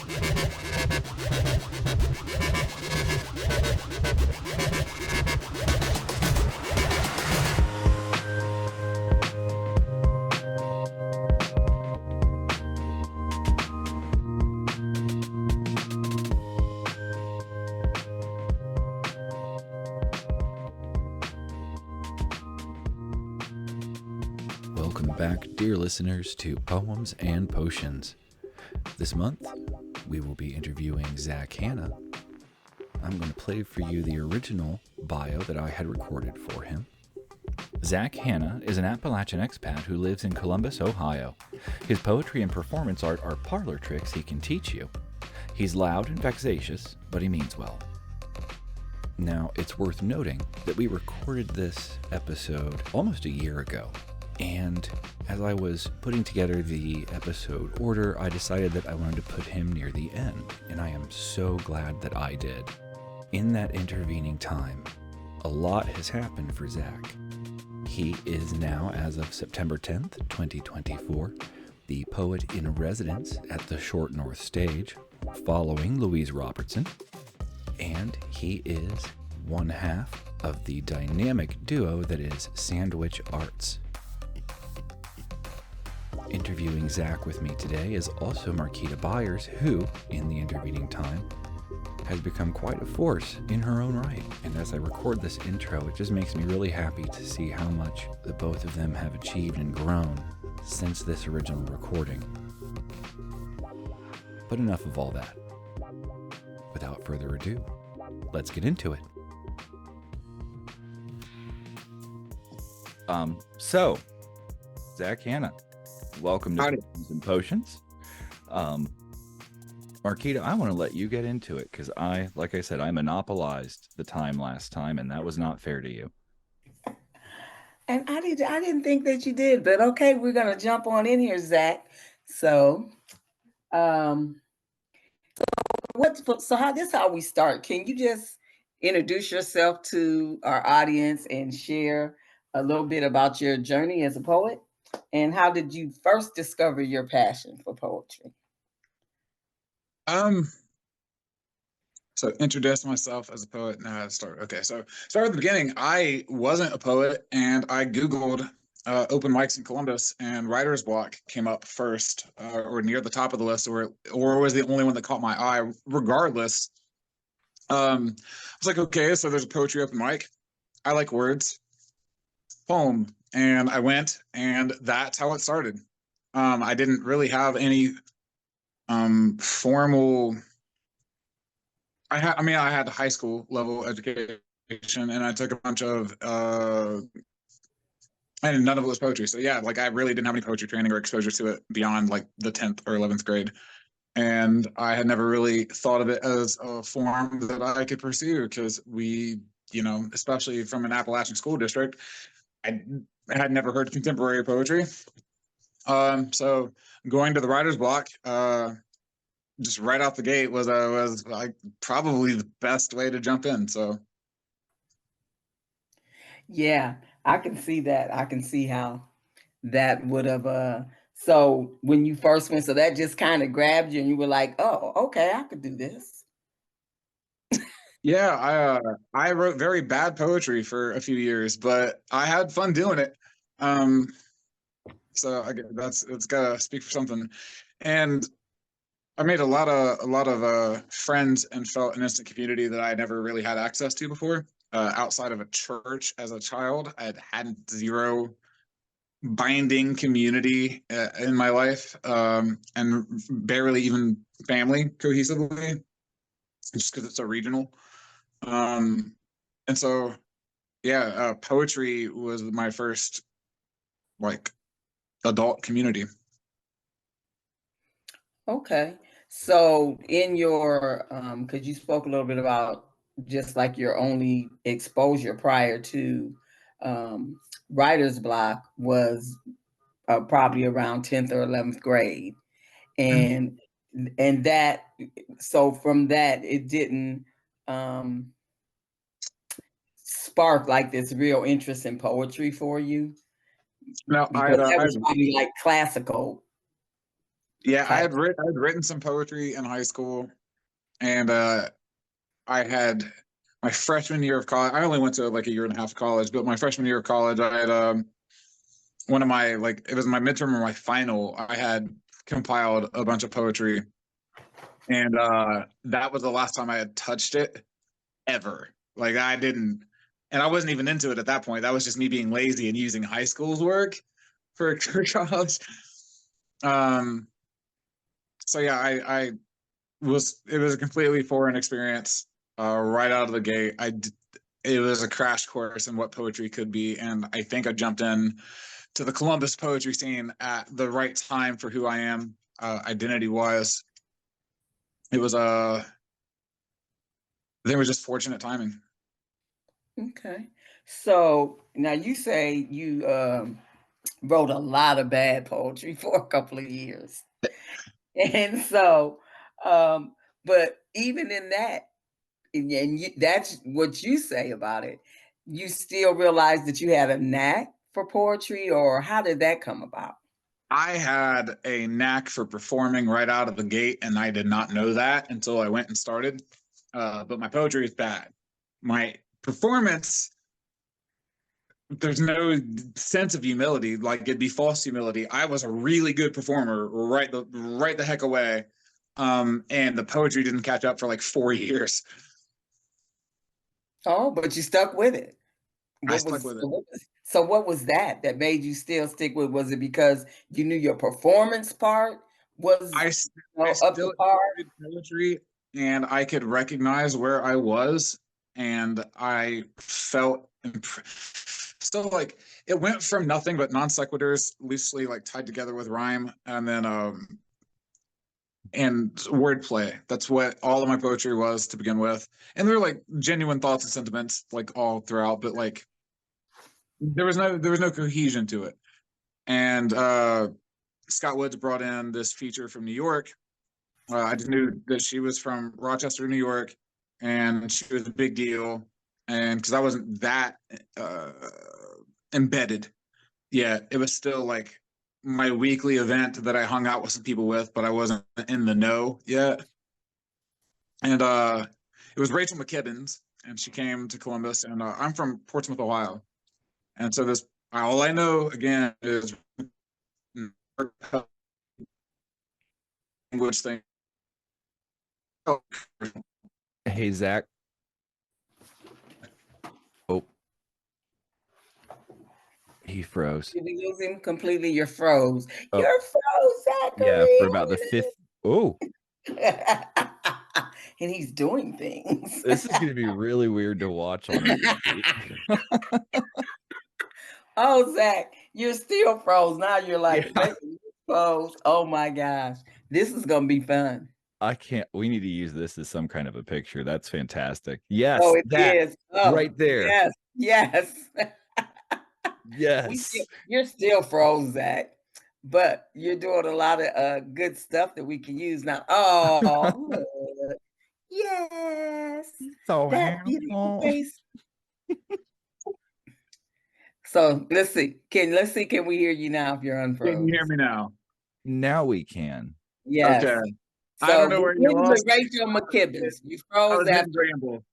Welcome back, dear listeners, to Poems and Potions. This month, we will be interviewing Zach Hanna. I'm going to play for you the original bio that I had recorded for him. Zach Hanna is an Appalachian expat who lives in Columbus, Ohio. His poetry and performance art are parlor tricks he can teach you. He's loud and vexatious, but he means well. Now, it's worth noting that we recorded this episode almost a year ago. And as I was putting together the episode order, I decided that I wanted to put him near the end, and I am so glad that I did. In that intervening time, a lot has happened for Zach. He is now, as of September 10th, 2024, the poet in residence at the Short North Stage, following Louise Robertson, and he is one half of the dynamic duo that is Sandwich Arts. Interviewing Zach with me today is also Marquita Byers, who, in the intervening time, has become quite a force in her own right. And as I record this intro, it just makes me really happy to see how much the both of them have achieved and grown since this original recording. But enough of all that. Without further ado, let's get into it. So, Zach Hanna. Welcome to Poems and Potions. Marquita, I want to let you get into it because like I said, I monopolized the time last time, and that was not fair to you. And I didn't think that you did, but okay, we're gonna jump on in here, Zach. So, so how we start? Can you just introduce yourself to our audience and share a little bit about your journey as a poet? And how did you first discover your passion for poetry? So introduce myself as a poet. Now start. Okay, so start at the beginning. I wasn't a poet, and I Googled open mics in Columbus, and writer's block came up first, or near the top of the list, or was the only one that caught my eye. Regardless, I was like, okay, so there's a poetry open mic. I like words, poem. And I went, and that's how it started. I didn't really have any formal. I had high school level education, and I took a bunch of, and none of it was poetry. So yeah, like I really didn't have any poetry training or exposure to it beyond like the 10th or 11th grade. And I had never really thought of it as a form that I could pursue because we, especially from an Appalachian school district, I had never heard contemporary poetry. So going to the writer's block, just right out the gate was like probably the best way to jump in. So yeah, I can see that. I can see how that would have so when you first went, so that just kind of grabbed you and you were like, oh, okay, I could do this. Yeah, I wrote very bad poetry for a few years, but I had fun doing it. So it's gotta speak for something. And I made a lot of friends and felt an instant community that I never really had access to before. Outside of a church as a child, I had zero binding community in my life, and barely even family cohesively, just because it's so regional. And so, yeah, poetry was my first like adult community. Okay. So in your because you spoke a little bit about just like your only exposure prior to writer's block was probably around 10th or 11th grade. And that, so from that, it didn't spark like this real interest in poetry for you? No, Because that was probably like classical. Yeah, I type? had written some poetry in high school, and I had my freshman year of college. I only went to like a year and a half of college, but my freshman year of college, I had one of my like it was my midterm or my final. I had compiled a bunch of poetry, and that was the last time I had touched it ever. Like I didn't, and I wasn't even into it at that point. That was just me being lazy and using high school's work for college. Um, so yeah, I was it was a completely foreign experience right out of the gate. It was a crash course in what poetry could be, and I think I jumped in to the Columbus poetry scene at the right time for who I am, identity wise. It was I think it was just fortunate timing. Okay. So now you say you wrote a lot of bad poetry for a couple of years. And so, but even in that, that's what you say about it. You still realize that you had a knack for poetry, or how did that come about? I had a knack for performing right out of the gate, and I did not know that until I went and started. But my poetry is bad. My performance, there's no sense of humility. Like it'd be false humility. I was a really good performer right the heck away, and the poetry didn't catch up for like 4 years. Oh, but you stuck with it. I stuck with it. What was that made you still stick with? Was it because you knew your performance part was, I I up to still par? enjoyed poetry, and I could recognize where I was, and I felt so like it went from nothing but non sequiturs loosely like tied together with rhyme, and then and wordplay. That's what all of my poetry was to begin with, and there were like genuine thoughts and sentiments like all throughout, but like there was no cohesion to it, and Scott Woods brought in this feature from New York. I just knew that she was from Rochester, New York, and she was a big deal. And because I wasn't that uh, embedded yet, it was still like my weekly event that I hung out with some people with, but I wasn't in the know yet. And it was Rachel McKibbins, and she came to Columbus, and I'm from Portsmouth, Ohio. And so this, all I know again is language thing. Hey, Zach. Oh, he froze. Did we lose him completely? You're froze. Oh, You're froze, yeah, Zachary. for about the fifth. Oh, And he's doing things. this is going to be really weird to watch on repeat. Oh, Zach, you're still froze. Now you're like Yeah. making me froze. Oh my gosh. This is gonna be fun. I can't. We need to use this as some kind of a picture. That's fantastic. Yes, Oh, it that is. Oh, right there. yes, yes. Yes. You're still froze, Zach. But you're doing a lot of good stuff that we can use now. Oh, look. Yes. So That beautiful handsome. face. So let's see, can we hear you now if you're Can you hear unfroze? me now? Now we can. Yes. Okay. I So don't know where you begin with lost me. Rachel McKibbins. You I froze was mid after. ramble.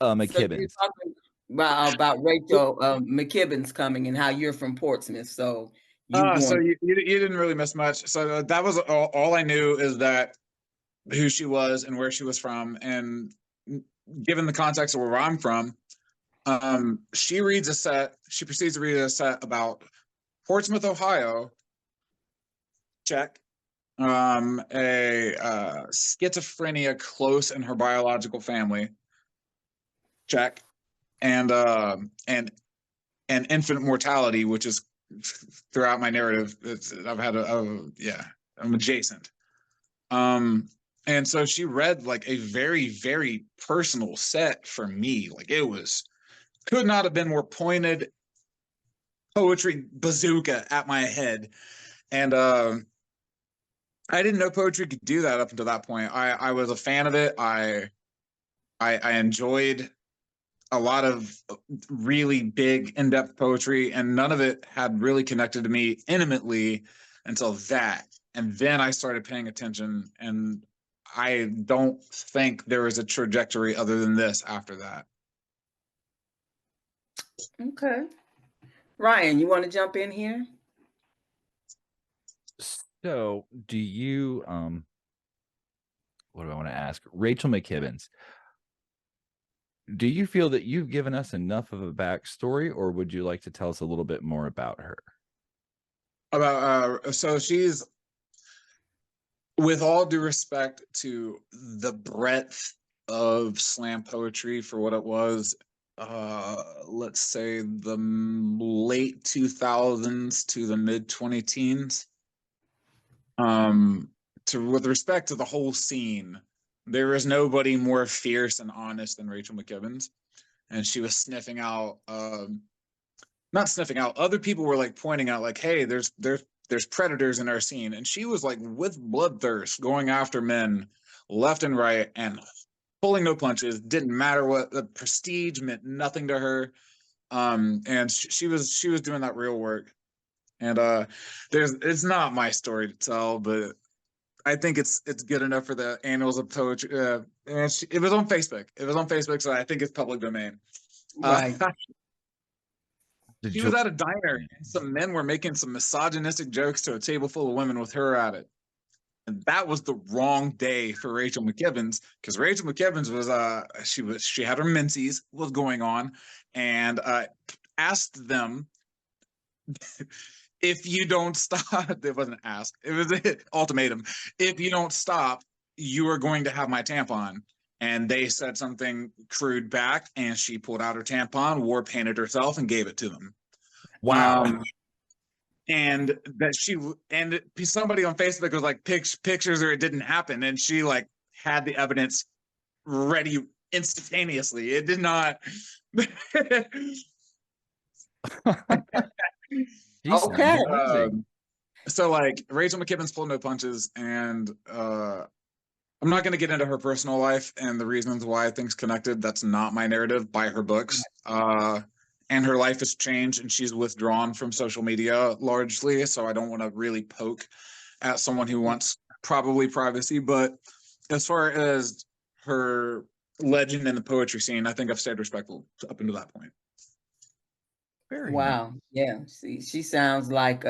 So you're McKibbins. talking about Rachel McKibbins coming and how you're from Portsmouth. So you So want you didn't really miss much. So that was all I knew is that who she was and where she was from, and given the context of where I'm from, she reads a set. She proceeds to read a set about Portsmouth, Ohio. Check. A schizophrenia close in her biological family. Check. And and infant mortality, which is throughout my narrative. I've had yeah, I'm adjacent. And so she read like a very, very personal set for me. Like it was could not have been more pointed poetry bazooka at my head. And I didn't know poetry could do that up until that point. I was a fan of it. I enjoyed a lot of really big in-depth poetry, and none of it had really connected to me intimately until that. And then I started paying attention, and I don't think there was a trajectory other than this after that. Okay. Ryan, you want to jump in here? So, do you what do I want to ask? Rachel McKibbins, do you feel that you've given us enough of a backstory, or would you like to tell us a little bit more about her? About so she's, with all due respect to the breadth of slam poetry for what it was, let's say the late 2000s to the mid 2010s, with respect to the whole scene, there is nobody more fierce and honest than Rachel McKibbins. And she was sniffing out, not sniffing out, other people were like pointing out like, hey, there's predators in our scene, and she was like with bloodthirst going after men left and right and pulling no punches. Didn't matter what, the prestige meant nothing to her. And she was doing that real work. And it's not my story to tell, but I think it's good enough for the Annals of Poetry. And it was on Facebook. It was on Facebook, so I think it's public domain. Right. She was at a diner, and some men were making some misogynistic jokes to a table full of women with her at it. And that was the wrong day for Rachel McKibbins, because Rachel McKibbins she had her menses was going on, and asked them, if you don't stop, it wasn't asked, it was an ultimatum. If you don't stop, you are going to have my tampon. And they said something crude back, and she pulled out her tampon, war painted herself, and gave it to them. Wow. And that somebody on Facebook was like, pictures, or it didn't happen. And she like had the evidence ready instantaneously. It did not. Okay. So like Rachel McKibbin's pulled no punches, and I'm not going to get into her personal life and the reasons why things connected. That's not my narrative. Buy her books. And her life has changed, and she's withdrawn from social media largely. So I don't want to really poke at someone who wants probably privacy. But as far as her legend in the poetry scene, I think I've stayed respectful up until that point. Very Wow. nice. Yeah. See, she sounds like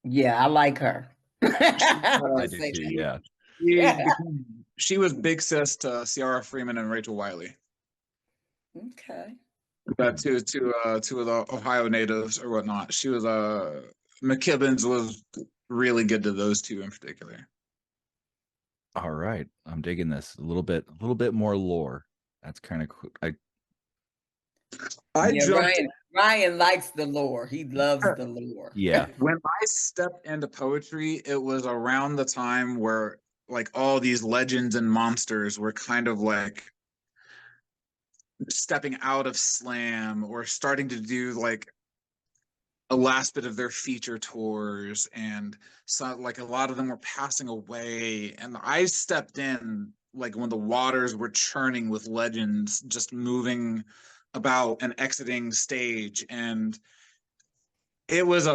yeah, I like her. I do too, yeah. She was big sis to Ciara Freeman and Rachel Wiley. Okay. Two of the Ohio natives or whatnot. She was McKibbins was really good to those two in particular. All right, I'm digging this a little bit more lore. That's kind of cool. Ryan likes the lore. He loves the lore. Yeah. When I stepped into poetry, it was around the time where like all these legends and monsters were kind of like stepping out of slam or starting to do like a last bit of their feature tours, and so like a lot of them were passing away, and I stepped in like when the waters were churning with legends just moving about and exiting stage. And it was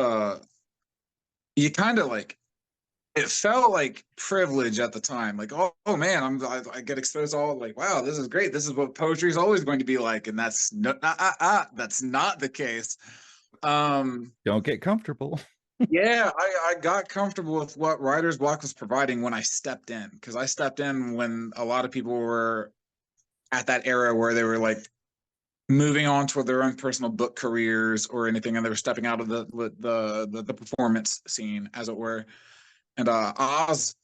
you kind of like, it felt like privilege at the time, like oh man, I get exposed to all, like, wow, this is great, this is what poetry is always going to be like. And that's that's not the case. Don't get comfortable. Yeah, I got comfortable with what writer's block was providing when I stepped in, because I stepped in when a lot of people were at that era where they were like moving on toward their own personal book careers or anything, and they were stepping out of the performance scene, as it were. And Oz,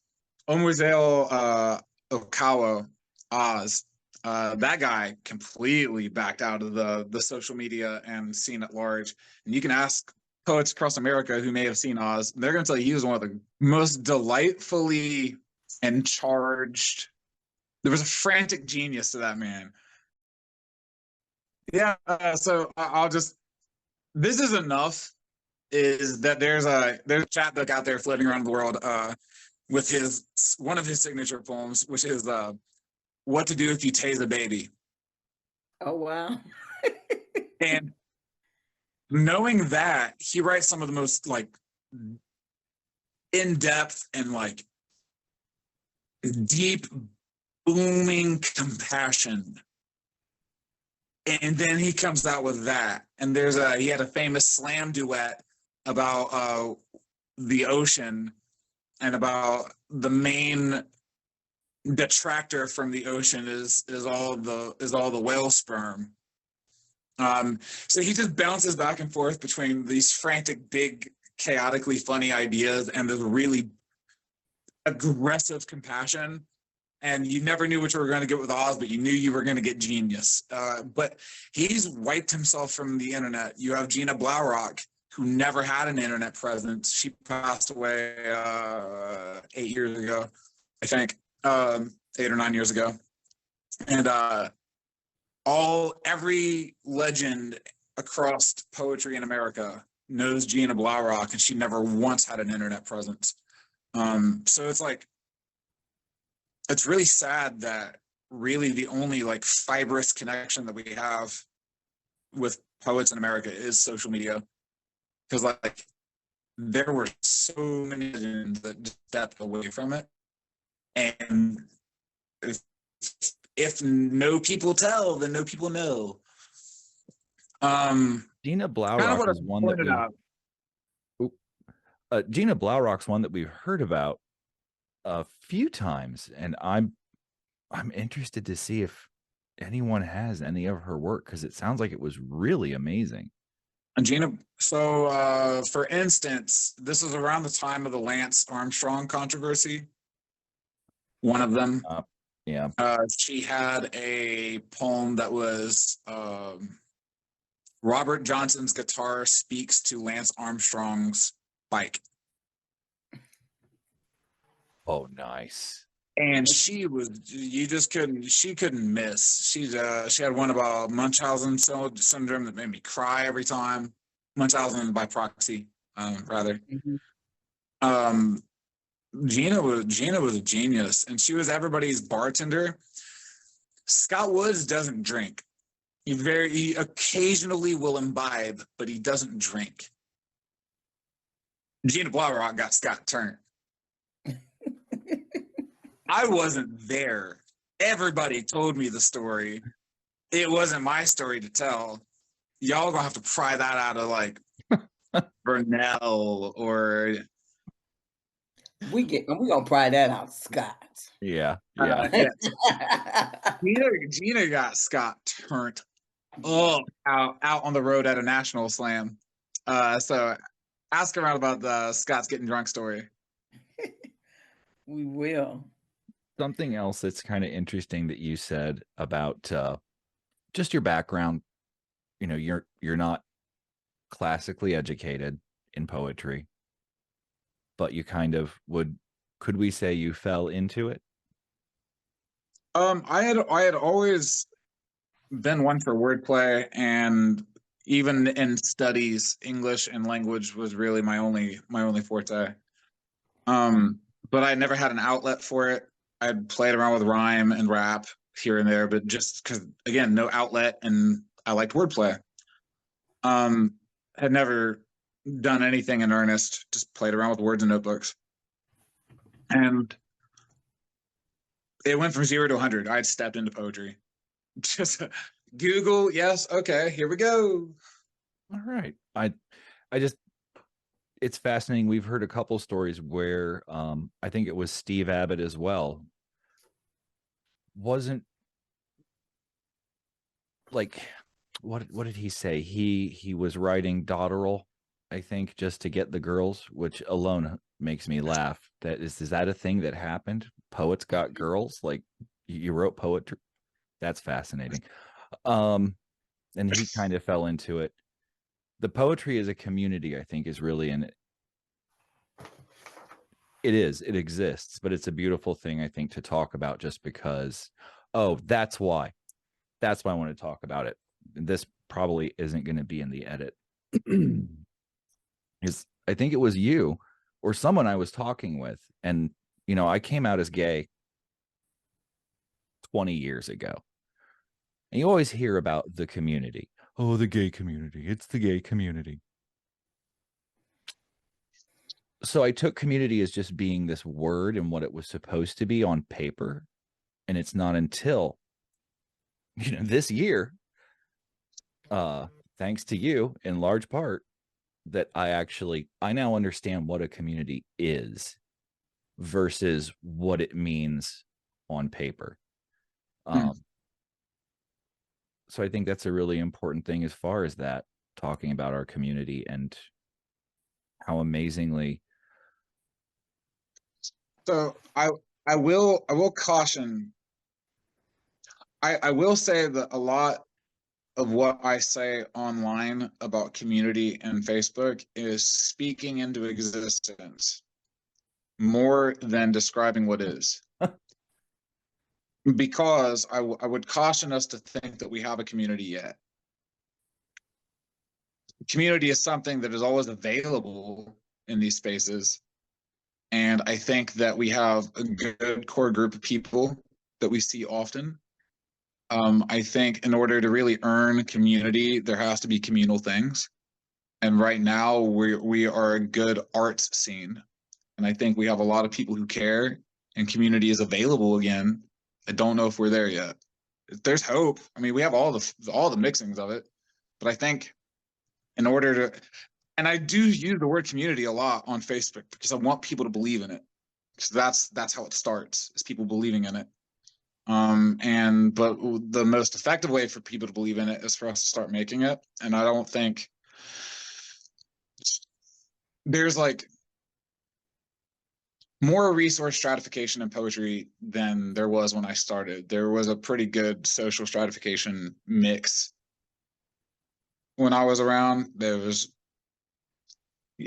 Omuzel Okawa, Oz, that guy completely backed out of the social media and scene at large. And you can ask poets across America who may have seen Oz, they're going to tell you he was one of the most delightfully and charged. There was a frantic genius to that man. Yeah, so I'll just, this is enough, is that there's a chapbook out there floating around the world with one of his signature poems, which is What to Do If You Tase a Baby. Oh, wow. And knowing that, he writes some of the most like in depth and like deep, booming compassion. And then he comes out with that. And he had a famous slam duet about the ocean and about the main detractor from the ocean is all the whale sperm. So he just bounces back and forth between these frantic, big, chaotically funny ideas and this really aggressive compassion. And you never knew what you were going to get with Oz, but you knew you were going to get genius. But he's wiped himself from the internet. You have Gina Blaurock, who never had an internet presence. She passed away 8 years ago, I think, 8 or 9 years ago. And every legend across poetry in America knows Gina Blaurock, and she never once had an internet presence. So it's like, it's really sad that really the only like fibrous connection that we have with poets in America is social media. Because like there were so many legends that stepped away from it. And if no people tell, then no people know. Gina Blaurock is one that Gina Blaurock's one that we've heard about a few times, and I'm interested to see if anyone has any of her work, because it sounds like it was really amazing. And Gina, so for instance, this is around the time of the Lance Armstrong controversy. One of them. Yeah. She had a poem that was Robert Johnson's guitar speaks to Lance Armstrong's bike. Oh, nice. And she couldn't miss. She had one about Munchausen syndrome that made me cry every time. Munchausen by proxy, rather. Mm-hmm. Gina was a genius, and she was everybody's bartender. Scott Woods doesn't drink. He occasionally will imbibe, but he doesn't drink. Gina Blaurock got Scott turned. I wasn't there. Everybody told me the story. It wasn't my story to tell. Y'all gonna have to pry that out of like Burnell or we gonna pry that out, Scott. Yeah. Gina got Scott turned out on the road at a national slam. So ask around about the Scott's getting drunk story. We will. Something else that's kind of interesting that you said about just your background. You know, you're not classically educated in poetry, but you kind of could we say you fell into it? I had always been one for wordplay, and even in studies, English and language was really my only forte. But I never had an outlet for it. I'd played around with rhyme and rap here and there, but just because, again, no outlet, and I liked wordplay. Had never done anything in earnest, just played around with words and notebooks. And it went from 0 to 100. I'd stepped into poetry. Just Google, yes, okay, here we go. All right. I just, it's fascinating. We've heard a couple stories where I think it was Steve Abbott as well. Wasn't like, what did he say? He was writing dotterel, I think, just to get the girls, which alone makes me laugh. That is that a thing that happened? Poets got girls? Like you wrote poetry? That's fascinating. And he kind of fell into it. The poetry as a community, I think, is really in it. It exists, but it's a beautiful thing, I think, to talk about, just because, that's why I want to talk about it. This probably isn't going to be in the edit. Is I think it was you or someone I was talking with, and I came out as gay 20 years ago. And you always hear about the community. Oh, the gay community. It's the gay community. So I took community as just being this word and what it was supposed to be on paper. And it's not until, this year, thanks to you in large part, that I now understand what a community is versus what it means on paper. So I think that's a really important thing as far as that, talking about our community and how amazingly. So I will caution. I will say that a lot of what I say online about community and Facebook is speaking into existence more than describing what is. Because I would caution us to think that we have a community yet. Community is something that is always available in these spaces. And I think that we have a good core group of people that we see often. I think in order to really earn community, there has to be communal things. And right now we are a good arts scene. And I think we have a lot of people who care, and community is available again. I don't know if we're there yet. There's hope. I mean, we have all the mixings of it, but I think in order to, and I do use the word community a lot on Facebook because I want people to believe in it. So that's how it starts, is people believing in it. But the most effective way for people to believe in it is for us to start making it. And I don't think there's like more resource stratification in poetry than there was when I started. There was a pretty good social stratification mix when I was around. There was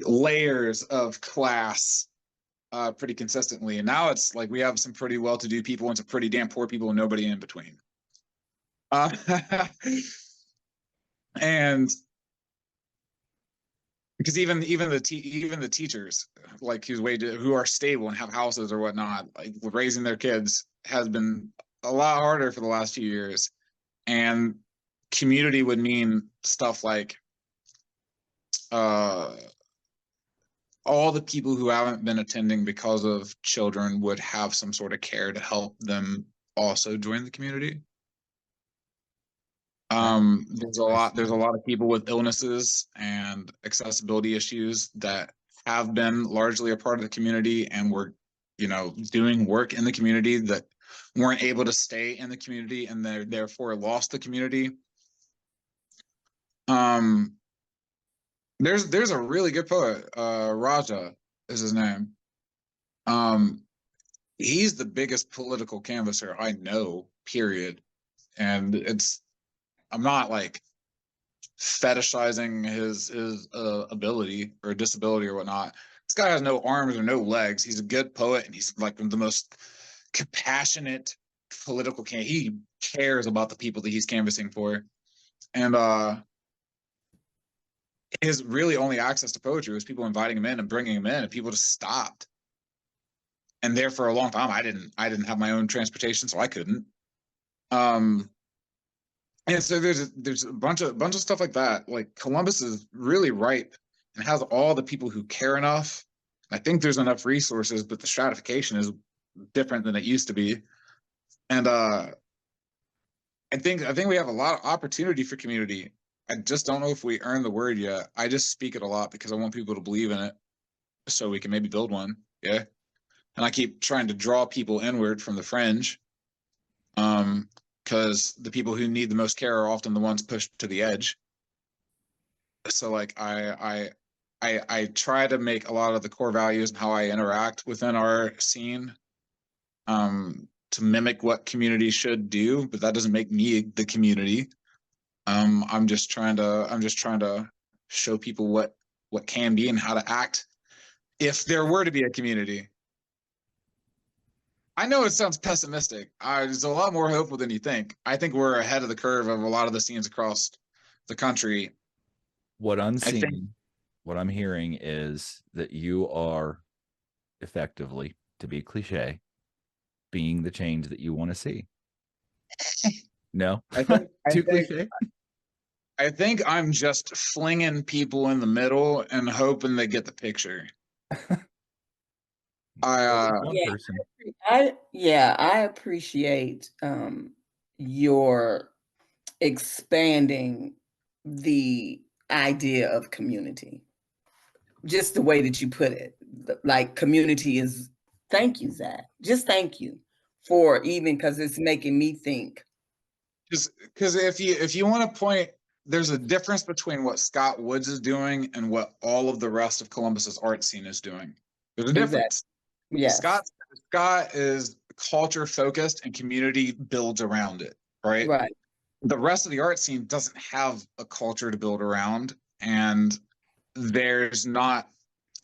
layers of class pretty consistently, and now it's like we have some pretty well-to-do people and some pretty damn poor people and nobody in between. And because even the teachers, like who are stable and have houses or whatnot, like raising their kids has been a lot harder for the last few years. And community would mean stuff like all the people who haven't been attending because of children would have some sort of care to help them also join the community. There's a lot of people with illnesses and accessibility issues that have been largely a part of the community and were, doing work in the community that weren't able to stay in the community and therefore lost the community. There's a really good poet, Raja is his name. He's the biggest political canvasser I know, period. And I'm not like fetishizing his ability or disability or whatnot. This guy has no arms or no legs. He's a good poet, and he's like the most compassionate political he cares about the people that he's canvassing for. And his really only access to poetry was people inviting him in and bringing him in, and people just stopped. And there for a long time, I didn't have my own transportation, so I couldn't. And so there's a bunch of stuff like that. Like Columbus is really ripe and has all the people who care enough. I think there's enough resources, but the stratification is different than it used to be. And I think we have a lot of opportunity for community. I just don't know if we earn the word yet. I just speak it a lot because I want people to believe in it, so we can maybe build one. Yeah. And I keep trying to draw people inward from the fringe. Because the people who need the most care are often the ones pushed to the edge. So like I try to make a lot of the core values and how I interact within our scene to mimic what community should do, but that doesn't make me the community. I'm just trying to show people what can be and how to act if there were to be a community. I know it sounds pessimistic. There's a lot more hopeful than you think. I think we're ahead of the curve of a lot of the scenes across the country. What I'm hearing is that you are effectively, to be cliche, being the change that you want to see. No? Too cliche? I think I'm just flinging people in the middle and hoping they get the picture. One Yeah, person. I appreciate your expanding the idea of community. Just the way that you put it. Like community is, thank you, Zach. Just thank you for even, because it's making me think. Because if you want to point, there's a difference between what Scott Woods is doing and what all of the rest of Columbus's art scene is doing. There's a Exactly. difference. Yes. Scott is culture focused and community builds around it, right? Right. The rest of the art scene doesn't have a culture to build around, and there's not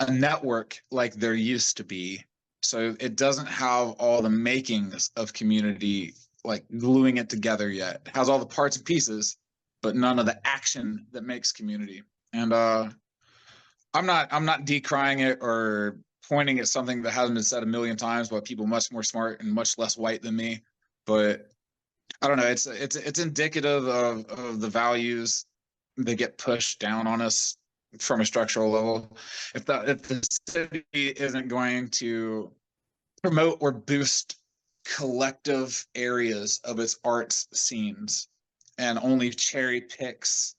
a network like there used to be. So it doesn't have all the makings of community, like gluing it together yet. It has all the parts and pieces, but none of the action that makes community. And I'm not decrying it or pointing at something that hasn't been said a million times by people much more smart and much less white than me. But I don't know. It's indicative of the values that get pushed down on us from a structural level. If the city isn't going to promote or boost collective areas of its arts scenes and only cherry picks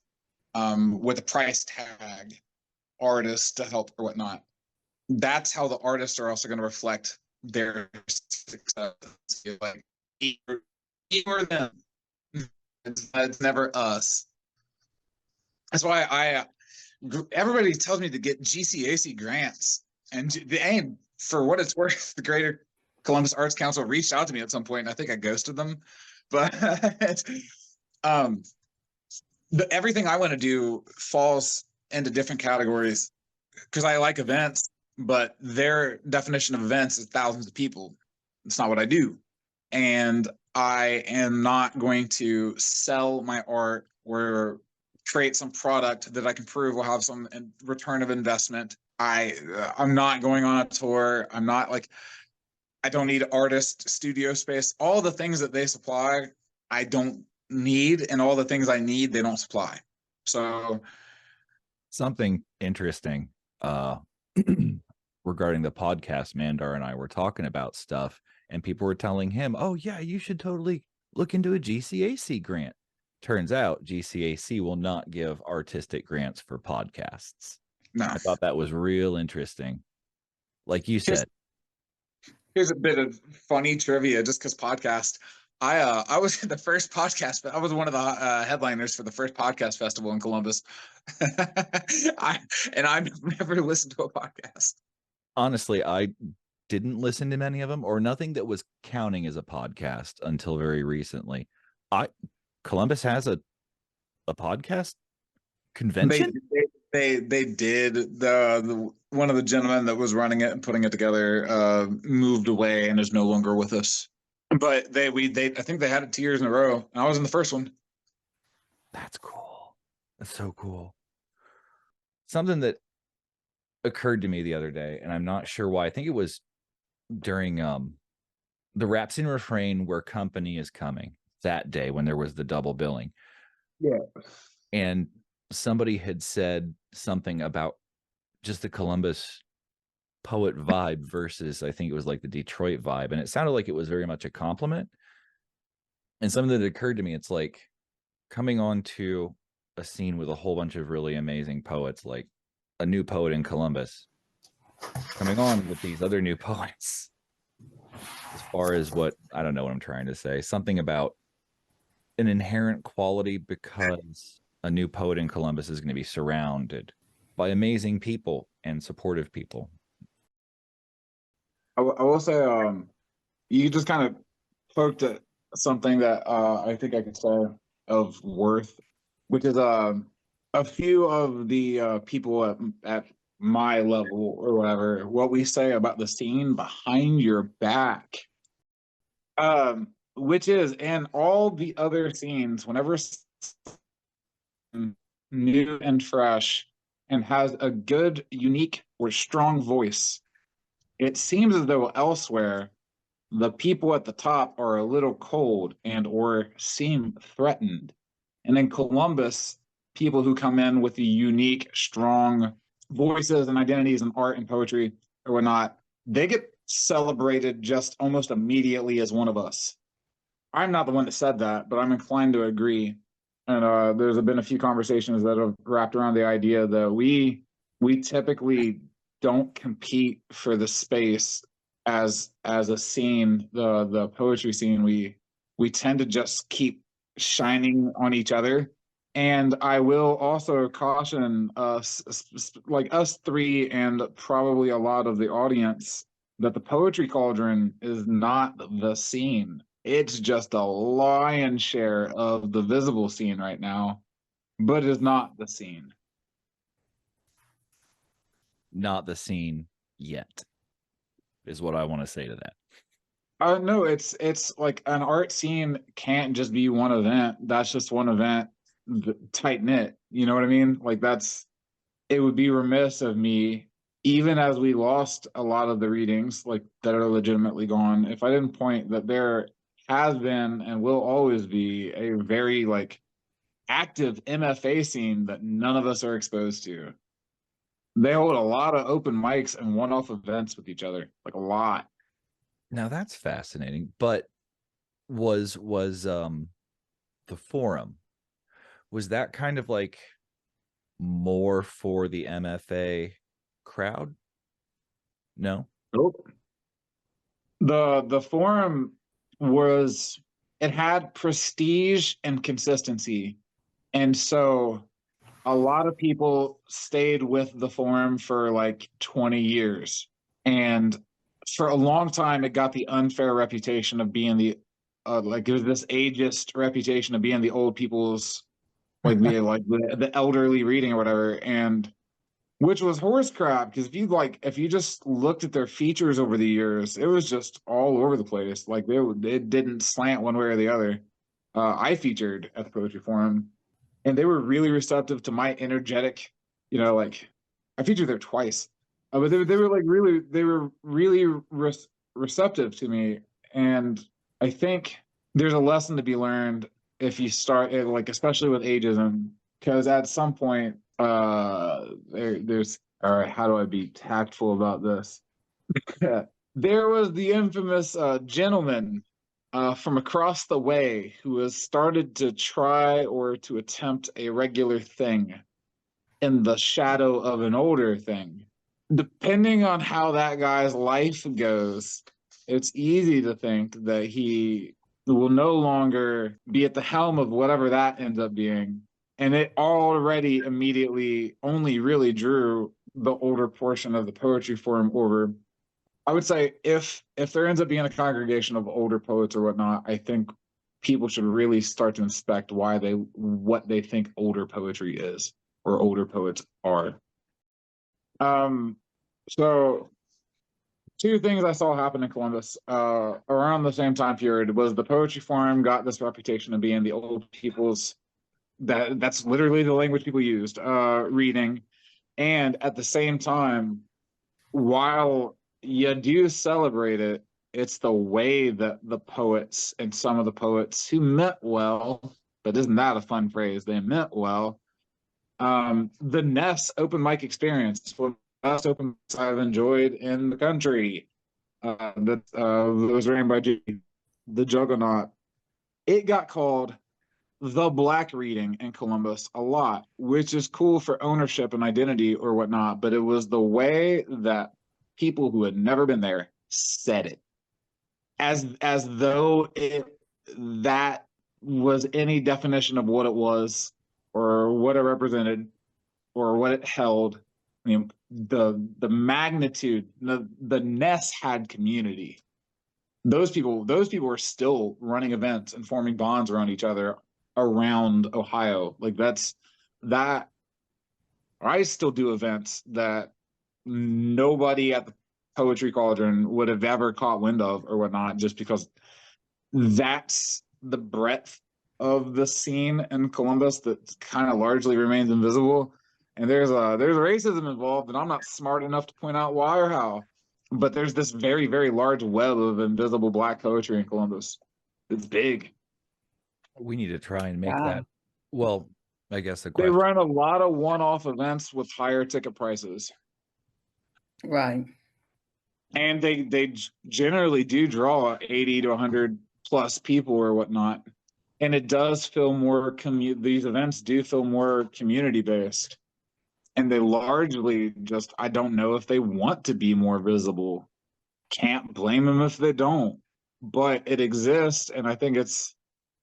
with a price tag artists to help or whatnot, that's how the artists are also going to reflect their success. Like, eat or them. It's never us. That's why everybody tells me to get GCAC grants, and for what it's worth, the Greater Columbus Arts Council reached out to me at some point, and I think I ghosted them. But um, everything I want to do falls into different categories because I like events, but their definition of events is thousands of people. It's not what I do. And I am not going to sell my art or create some product that I can prove will have some return of investment. I'm not going on a tour. I'm not like, I don't need artist studio space. All the things that they supply, I don't need, and all the things I need, they don't supply. So Something interesting regarding the podcast. Mandar and I were talking about stuff, and people were telling him, oh yeah, you should totally look into a GCAC grant. Turns out GCAC will not give artistic grants for podcasts. no. I thought that was real interesting. Like you said. Here's a bit of funny trivia, just because podcast. I was in the first podcast, but I was one of the headliners for the first podcast festival in Columbus. I've never listened to a podcast. Honestly, I didn't listen to many of them, or nothing that was counting as a podcast until very recently. Columbus has a podcast convention. They did. The one of the gentlemen that was running it and putting it together moved away and is no longer with us. But they I think they had it 2 years in a row, and I was in the first one. That's cool. That's so cool. Something that occurred to me the other day, and I'm not sure why. I think it was during the Rap Scene Refrain Where Company Is Coming that day when there was the double billing. Yeah. And somebody had said something about just the Columbus poet vibe versus, I think it was like the Detroit vibe. And it sounded like it was very much a compliment. And something that occurred to me, it's like coming on to a scene with a whole bunch of really amazing poets, like a new poet in Columbus, coming on with these other new poets. As far as what, I don't know what I'm trying to say, something about an inherent quality because a new poet in Columbus is going to be surrounded by amazing people and supportive people. I will say, you just kind of poked at something that I think I could say of worth, which is a few of the people at my level or whatever, what we say about the scene behind your back. Which is in all the other scenes, whenever new and fresh and has a good, unique, or strong voice, it seems as though elsewhere the people at the top are a little cold and or seem threatened. And in Columbus, people who come in with a unique, strong voices and identities in art and poetry or whatnot, they get celebrated just almost immediately as one of us. I'm not the one that said that, but I'm inclined to agree. And there's been a few conversations that have wrapped around the idea that we typically don't compete for the space as a scene, the poetry scene. We tend to just keep shining on each other. And I will also caution us, like us three, and probably a lot of the audience, that the Poetry Cauldron is not the scene. It's just a lion's share of the visible scene right now, but it is not the scene. Not the scene yet, is what I want to say to that. No, it's like an art scene can't just be one event. That's just one event, tight knit. You know what I mean? Like it would be remiss of me, even as we lost a lot of the readings like that are legitimately gone, if I didn't point that there has been and will always be a very like active MFA scene that none of us are exposed to. They hold a lot of open mics and one-off events with each other, like a lot. Now that's fascinating. But was the forum, was that kind of like more for the MFA crowd? No. Nope. The forum it had prestige and consistency. And so a lot of people stayed with the forum for like 20 years. And for a long time, it got the unfair reputation of being like it was this ageist reputation of being the old people's, like the elderly reading or whatever. And which was horse crap, because if you just looked at their features over the years, it was just all over the place. Like it didn't slant one way or the other. I featured at the Poetry Forum, and they were really receptive to my energetic, like I featured there twice, but they were like really receptive to me. And I think there's a lesson to be learned if you start like, especially with ageism, because at some point there's all right, how do I be tactful about this? There was the infamous gentleman from across the way who has started to try or to attempt a regular thing in the shadow of an older thing. Depending on how that guy's life goes, it's easy to think that he will no longer be at the helm of whatever that ends up being. And it already immediately only really drew the older portion of the Poetry Forum over. I would say if there ends up being a congregation of older poets or whatnot, I think people should really start to inspect what they think older poetry is or older poets are. So two things I saw happen in Columbus around the same time period was the Poetry Forum got this reputation of being the old people's, that's literally the language people used, reading. And at the same time, while you do celebrate it, it's the way that the poets and some of the poets who meant well, but isn't that a fun phrase? They meant well. The Ness open mic experience, one of the best open mics I've enjoyed in the country. That was ran by the Juggernaut. It got called the Black Reading in Columbus a lot, which is cool for ownership and identity or whatnot, but it was the way that people who had never been there said it, as though that was any definition of what it was or what it represented or what it held. I mean, the magnitude, the Ness had community. Those people were still running events and forming bonds around each other around Ohio. Like that. I still do events that nobody at the Poetry Cauldron would have ever caught wind of or whatnot, just because that's the breadth of the scene in Columbus that kind of largely remains invisible. And there's racism involved, and I'm not smart enough to point out why or how. But there's this very, very large web of invisible Black poetry in Columbus. It's big. We need to try and make that. Well, I guess the They question. run a lot of one-off events with higher ticket prices. Right. And they generally do draw 80 to 100 plus people or whatnot. And it does feel more these events do feel more community based. And they largely just, I don't know if they want to be more visible. Can't blame them if they don't. But it exists, and I think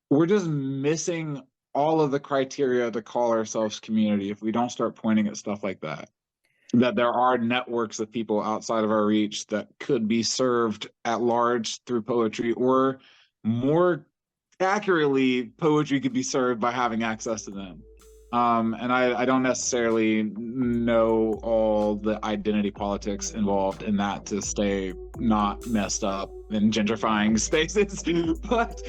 we're just missing all of the criteria to call ourselves community if we don't start pointing at stuff like that. That there are networks of people outside of our reach that could be served at large through poetry, or more accurately, poetry could be served by having access to them. And I don't necessarily know all the identity politics involved in that to stay not messed up in gentrifying spaces. But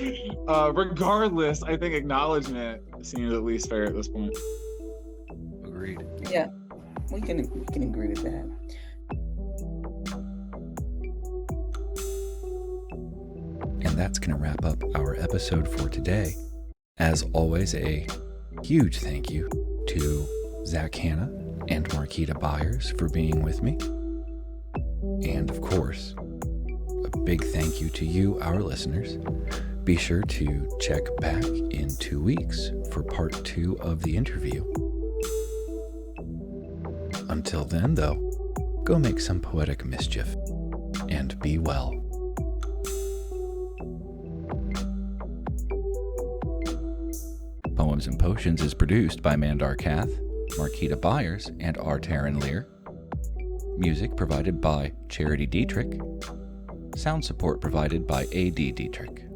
regardless, I think acknowledgement seems at least fair at this point. Agreed. Yeah, we can agree with that. And that's going to wrap up our episode for today. As always, a huge thank you to Zach Hanna and Marquita Byers for being with me. And of course, a big thank you to you, our listeners. Be sure to check back in 2 weeks for part 2 of the interview. Until then, though, go make some poetic mischief and be well. Poems and Potions is produced by Mandar Kath, Marquita Byers, and R. Taryn Lear. Music provided by Charity Dietrich. Sound support provided by A.D. Dietrich.